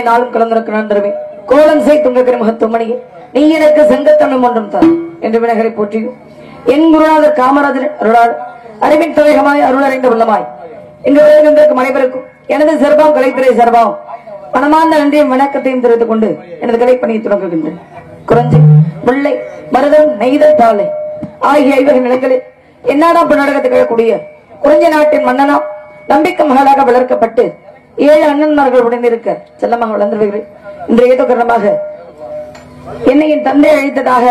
நாளும் கலந்திருக்க நன்றவே கோலம் செய் துங்கக்கரை மகத்துவமணியே நீ எனக்கு செங்கத்தமிழ் ஒன்றும் தான் என்று வினகரை போற்றியும் என் குருநாதர் காமராஜர் அருளால் அறிவின் தலைகமாய் அருள் அறிந்த உள்ளமாய் இங்கு வருகின்றிருக்கும் அனைவருக்கும் எனது சிறப்பாம் கலைத்துறை சிறப்பாம் மனமார்ந்த நன்றியும் வணக்கத்தையும் தெரிவித்துக் கொண்டு எனது கலைப்பணியை தொடங்குகின்றேன். குறிஞ்சி, முல்லை, மருதம், நெய்தல், தாளை ஆகிய 5 நிலங்களில் என்னாடாம் நாடகத்துக்கு எழக்கூடிய குறிஞ்சி நாட்டின் மன்னனாம் நம்பிக்கை மகளாக வளர்க்கப்பட்டு 7 அண்ணன்மார்கள் உடனிருக்க செல்லமாக வளர்ந்தவர்கள் இன்று ஏதோ காரணமாக என்னை என் தந்தை அழித்ததாக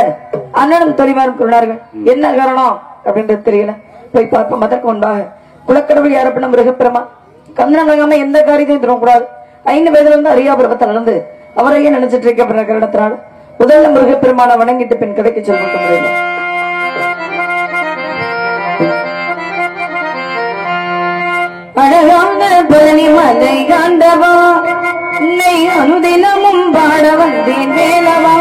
அண்ணனும் தொழிமாரும் கூறினார்கள். என்ன காரணம் அப்படின்றது தெரியல. போய் பார்ப்போம். அதற்கு முன்பாக குலக்கடவுள் யாரப்பண்ண முருகப்பெருமா கந்தனங்காம எந்த காரியத்தையும் தரக்கூடாது. 5 வயதுல இருந்து அரியாபுரத்தில் நடந்து அவரையே நினைச்சிட்டு இருக்க இடத்தினால முதல்ல முருகப்பெருமான வணங்கிட்டு பின் கதைக்கு சொல்ல முடியல. அழகான பழனி மலை காண்டவா உன்னை அனுதினமும் பாட வந்தேன் வேலவா.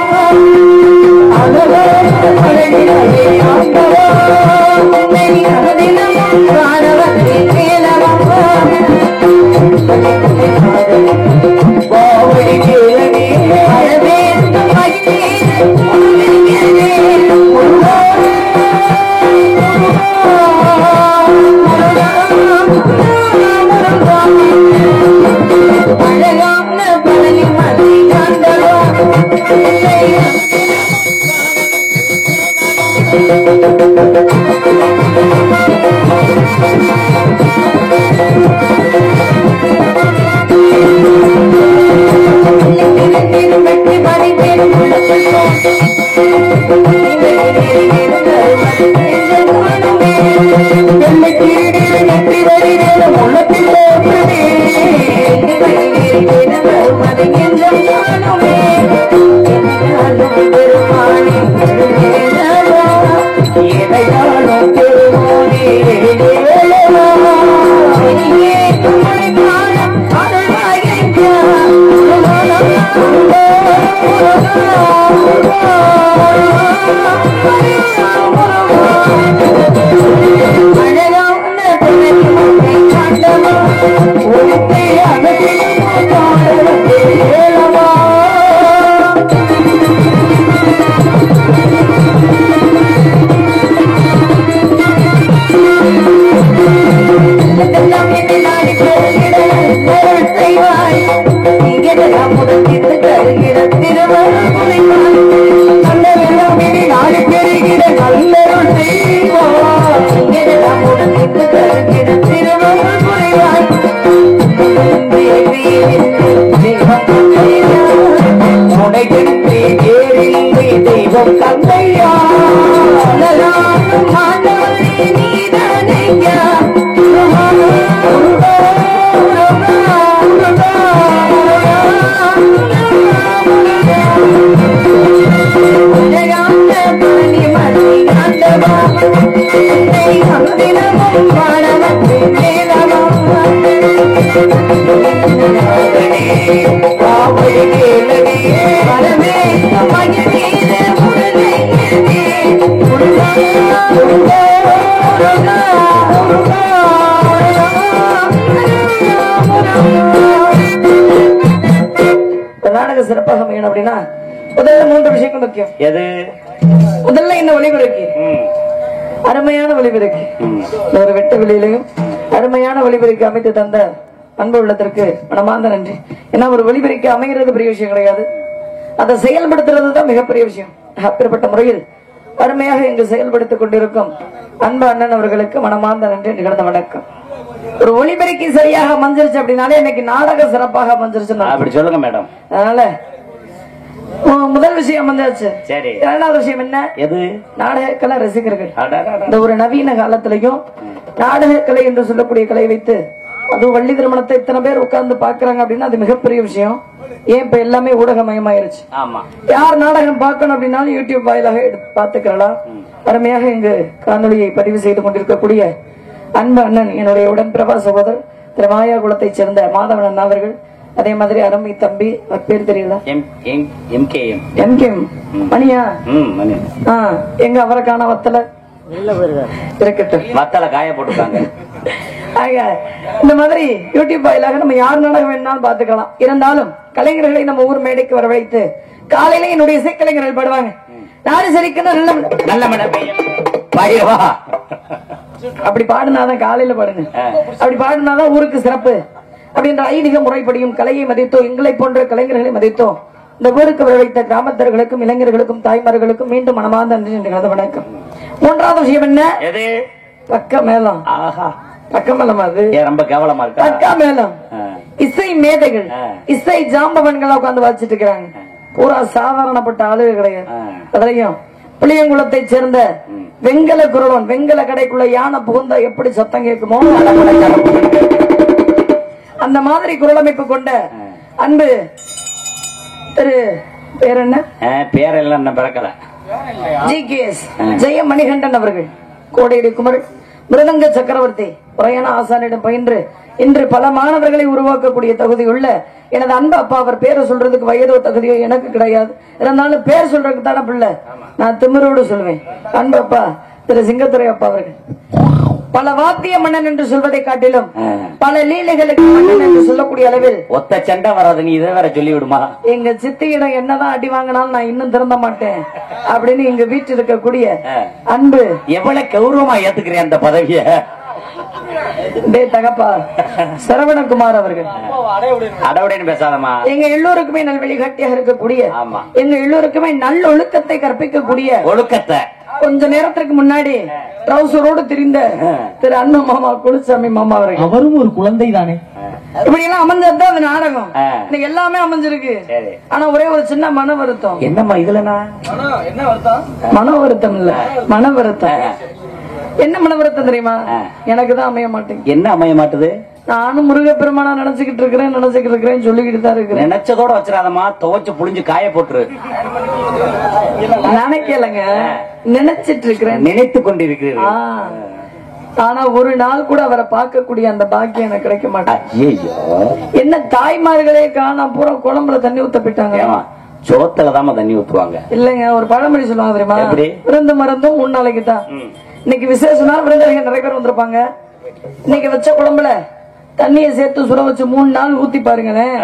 அழகான பழனி மலை காண்டவா உன்னை அனுதினமும் பாட வந்தேன் வேலவா. பாவடி கேளவே அழவே அழகான பழனி மலை காண்டவா நாடக சிறப்பாக அமையணும் அப்படின்னா முதல்ல 3 விஷயங்கள் முக்கியம். எது? முதல்ல இந்த ஒளிபெருக்கு அருமையான ஒளிபெருக்கு ஒரு வெட்ட வெளியிலையும் அருமையான ஒளிபெருக்கு அமைத்து தந்த அன்பு உள்ளத்திற்கு மனமார்ந்த நன்றி. ஏன்னா ஒரு ஒளிபெருக்கு அமைகிறது பெரிய விஷயம் கிடையாது, அதை செயல்படுத்துறது தான் மிகப்பெரிய விஷயம். அப்படிப்பட்ட முறையில் அருமையாக இங்கு செயல்படுத்திக் கொண்டிருக்கும் அன்பு அண்ணன் அவர்களுக்கு மனமார்ந்த நன்றி. நிகழ்ந்த வணக்கம். ஒரு ஒளிபெருக்கி சரியாக அமைஞ்சிருச்சு அப்படின்னாலே இன்னைக்கு நாடகம் சிறப்பாக அமைஞ்சிருச்சு அப்படி சொல்லுங்க மேடம். அதனால முதல் விஷயம் அமைஞ்சாச்சு. சரி, இரண்டாவது விஷயம் என்ன? எது? நாடகக்கலை ரசிகர்கள். இந்த ஒரு நவீன காலத்திலையும் நாடகக்கலை என்று சொல்லக்கூடிய கலை வைத்து அதுவும் வள்ளி திருமணத்தை இத்தனை பேர் உட்கார்ந்து பாக்குறாங்க அப்படின்னா அது மிகப்பெரிய விஷயம். ஏன் இப்ப எல்லாமே ஊடகமயமாயிருச்சு. யார் நாடகம் பார்க்கணும் அப்படின்னாலும் யூடியூப் வாயிலாக பாத்துக்கலாம். அருமையாக இங்கு காணொலியை பதிவு செய்து கொண்டிருக்கக்கூடிய அன்பு அண்ணன் என்னுடைய உடன்பிரபா சகோதரர் திரு மாயா குலத்தை சேர்ந்த மாதவன் அண்ணா அவர்கள், அதே மாதிரி அருமை தம்பி பேர் தெரியல மணியா எங்க அவரை காண வத்தல இருக்கட்டும் வத்தல காய போட்டுருக்காங்க. இந்த மாதிரி யூடியூப் வாயிலாக நம்ம யார் நாடகம் வேணாலும் பாத்துக்கலாம். இருந்தாலும் கலைஞர்களை நம்ம ஊர் மேடைக்கு வரவழைத்து காலையில என்னுடைய இசைக்கலைஞர்கள் பாடுவாங்க. நாடு சரிக்கணும் நல்ல அப்படி பாடுனாதான் காலையில பாடுங்க, அப்படி பாடுனாதான் ஊருக்கு சிறப்பு அப்படின்ற ஐதீக முறைப்படியும் கலையை மதித்தோ எங்களை போன்ற கலைஞர்களை மதித்தோ இந்த ஊருக்கு வரவைத்த கிராமத்தர்களுக்கும் இளைஞர்களுக்கும் தாய்மார்களுக்கும் மீண்டும் மனமார்ந்த நன்றி. வணக்கம். மூன்றாவது விஷயம் என்ன? பக்க மேளம். பக்க மேளம் அது ரொம்ப கேவலமா இருக்கு. பக்க மேளம் இசை மேதைகள் இசை ஜாம்பவன்களா உட்கார்ந்து வாசிச்சுட்டு இருக்கிறாங்க. பூரா சாதாரணப்பட்ட ஆளுகள் கிடையாது. அதுலயும் புளியங்குளத்தை சேர்ந்த வெங்கல குரலன் வெங்கல கடைக்குள்ள யானை புகுந்தா எப்படி சத்தம் கேட்குமோ அந்த மாதிரி குரலமைப்பு கொண்ட அன்பு திரு பேர் என்ன? பேரெல்லாம் பிறக்கல. ஜிகேஎஸ் ஜெய மணிகண்டன் அவர்கள் கோடையடி குமர் மிருதங்க சக்கரவர்த்தி பிரயாண ஆசானிடம் பயின்று இன்று பல மாணவர்களை உருவாக்கக்கூடிய தகுதி உள்ள எனது அன்பு அப்பா. அவர் பேரை சொல்றதுக்கு வயதோ தகுதியோ எனக்கு கிடையாது. இருந்தாலும் பேர் சொல்றதுக்கு தானே பிள்ளை. நான் திமிரோடு சொல்வேன். அன்பு அப்பா திரு சிங்கத்துறை அப்பா அவர்கள் பல வாத்திய மன்னன் என்று சொல்வதை காட்டிலும் பல லீலைகளுக்கு மன்னன் என்று சொல்லக்கூடிய அளவில் ஒத்த சண்டை வராது. நீ இதை வேற சொல்லி விடுமா? எங்க சித்தியிடம் என்னதான் அடி வாங்கினாலும் நான் இன்னும் திருந்த மாட்டேன் அப்படின்னு எங்க வீட்டில் இருக்கக்கூடிய அன்பு எவ்வளவு கௌரவமா ஏத்துக்கிறேன் அந்த பதவிய. தகப்பா சரவணகுமார் அவர்கள் அடவுடன் பேசாதமா. எங்க எல்லோருக்குமே நல் வழிகாட்டியாக இருக்கக்கூடிய எங்க எல்லோருக்குமே நல்ல ஒழுக்கத்தை கற்பிக்கக்கூடிய ஒழுக்கத்தை கொஞ்ச நேரத்திற்கு முன்னாடி ட்ரௌசரோடு திரிந்த திரு அண்ணன் மாமா குலுசாமி மாமா அவர்கள் அவரும் ஒரு குழந்தை தானே. இப்படி எல்லாம் அமைஞ்சதுதான் அந்த நாடகம். இன்னைக்கு எல்லாமே அமைஞ்சிருக்கு. ஆனா ஒரே ஒரு சின்ன மன வருத்தம். என்னம்மா இதுலனா என்ன வருத்தம்? மன வருத்தம் இல்ல, மன வருத்தம். என்ன மன வருத்தம் தெரியுமா? எனக்கு தான் அமைய மாட்டேங்குது. என்ன அமைய மாட்டுது? நானும் முருகப்பெருமானா நினைச்சுக்கிட்டு இருக்கிறேன் சொல்லிக்கிட்டு தான் இருக்கிறேன். நினைச்சதோட வச்சிடாதமா, துவைச்சு புளிஞ்சு காய போட்டுரு. நினைக்கலங்க, நினைச்சிட்டு இருக்கிறேன், நினைத்து கொண்டிருக்கிறீர்கள். ஆனா ஒரு நாள் கூட அவரை பார்க்கக்கூடிய அந்த பாக்கியம் எனக்கு கிடைக்க மாட்டேன். என்ன தாய்மார்களே காணா, பூரா குழம்புல தண்ணி ஊத்த போயிட்டாங்க. சோத்தலதாம தண்ணி ஊத்துவாங்க இல்லங்க. ஒரு பழமொழி சொல்லுவாங்க தெரியுமா? விருந்து மறந்தும் 3 நாளைக்கு தான். இன்னைக்கு விசேஷம் நாள் விருந்தாளிகள் நிறைய பேர் வந்திருப்பாங்க. இன்னைக்கு வச்ச குழம்புல தண்ணியை சேர்த்து சுட வச்சு 3 நாள் ஊத்தி பாருங்களேன்,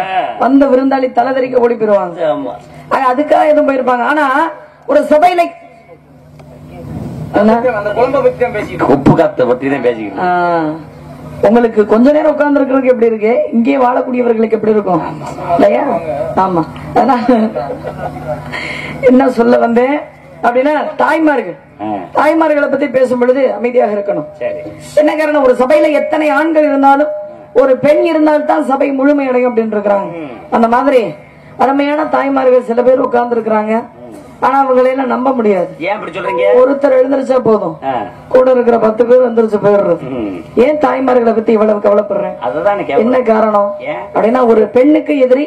வந்த விருந்தாளி தலைதறிக்க ஓடி போயிருவாங்க. அதுக்காக எதுவும் போயிருப்பாங்க. ஆனா ஒரு சபையில உப்பு காத்த பத்தி தான் பேசிக்கிறேன். உங்களுக்கு கொஞ்ச நேரம் உட்கார்ந்து இருக்கிறதுக்கு எப்படி இருக்கு, இங்கே வாழக்கூடியவர்களுக்கு எப்படி இருக்கும் இல்லையா? ஆமா. என்ன சொல்ல வந்தேன் அப்படின்னா, தாய்மார்களை பத்தி பேசும் பொழுது அமைதியாக இருக்கணும். என்ன காரணம்? ஒரு சபையில எத்தனை ஆண்கள் இருந்தாலும் ஒரு பெண் இருந்தால்தான் சபை முழுமையடையும் அப்படின்னு இருக்கிறாங்க. அந்த மாதிரி அருமையான தாய்மார்கள் சில பேர் உட்கார்ந்து இருக்கிறாங்க. ஆனா அவங்களையெல்லாம் நம்ப முடியாது. ஒருத்தர் எழுந்திருச்சா போதும், கூட இருக்கிற 10 பேர் எந்திரிச்சு போயிடுறது. ஏன் தாய்மார்களை பத்தி இவ்வளவு கவலைப்படுறேன்? என்ன காரணம் அப்படின்னா, ஒரு பெண்ணுக்கு எதிரி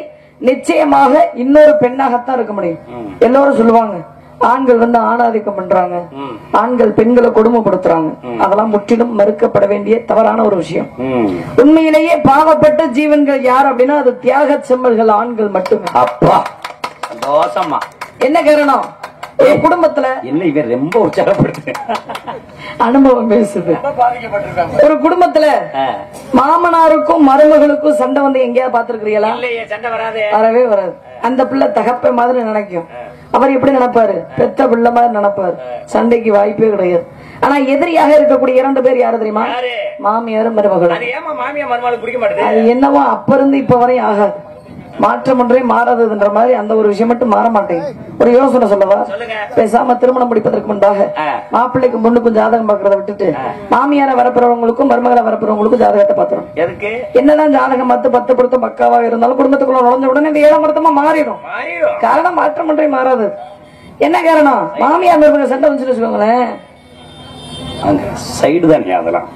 நிச்சயமாக இன்னொரு பெண்ணாகத்தான் இருக்க முடியும். எல்லாரும் சொல்லுவாங்க, ஆண்கள் வந்து ஆணாதிக்கம் பண்றாங்க, ஆண்கள் பெண்களை கொடுமைப்படுத்துறாங்க. அதெல்லாம் முற்றிலும் மறுக்கப்பட வேண்டிய தவறான ஒரு விஷயம். உண்மையிலேயே பாவப்பட்ட ஜீவன்கள் யார் அப்படின்னா, அது தியாக செம்மல்கள் ஆண்கள் மட்டுமே. அப்பா சந்தோஷமா. என்ன காரணம்? ஒரு குடும்பத்துல என்ன இவன் ரொம்ப உற்சாகப்படுத்து அனுபவம் பேசுது. ஒரு குடும்பத்துல மாமனாருக்கும் மருமகளுக்கும் சண்டை வந்து எங்கேயாவது பாத்துருக்கீங்களா? வரவே வராது. அந்த பிள்ளை தகப்ப மாதிரி நினைக்கும். அவர் எப்படி நினைப்பாரு? பெத்த பிள்ளை மாதிரி நினைப்பாரு. சண்டைக்கு வாய்ப்பே கிடையாது. ஆனா எதிரியாக இருக்கக்கூடிய 2 பேர் யாரு தெரியுமா? மாமியாரும் மருமகளும். அது என்னவோ அப்ப இருந்து இப்ப வரையும் ஆகாது, மாற்றம் ஒன்றே மாறாததுன்ற மாதிரி அந்த ஒரு விஷயம் மட்டும் மாற மாட்டேங்குது. ஒரு யோசனை சொல்லவா? பேசாம திருமணம் முடிப்பதற்கு முன்பாக மாப்பிள்ளைக்கும் பொண்ணுக்கும் ஜாதகம் பாக்குறத விட்டுட்டு மாமியார வரப்போறவங்களுக்கும் மருமகளை வரப்போறவங்களுக்கும் ஜாதகத்தை பாத்துரும். என்னதான் ஜாதகம் பார்த்து 10 பொருத்தம் பக்காவாக இருந்தாலும் குடும்பத்துக்குள்ள நுழைஞ்ச உடனே இந்த 7 பொருத்தமா மாறிடும். காரணம் மாற்றம் ஒன்றே மாறாது. என்ன காரணம்? மாமியார் மருமக சண்டை வந்துச்சுன்னு வச்சுக்கோங்களேன், சைடு தான் அதெல்லாம்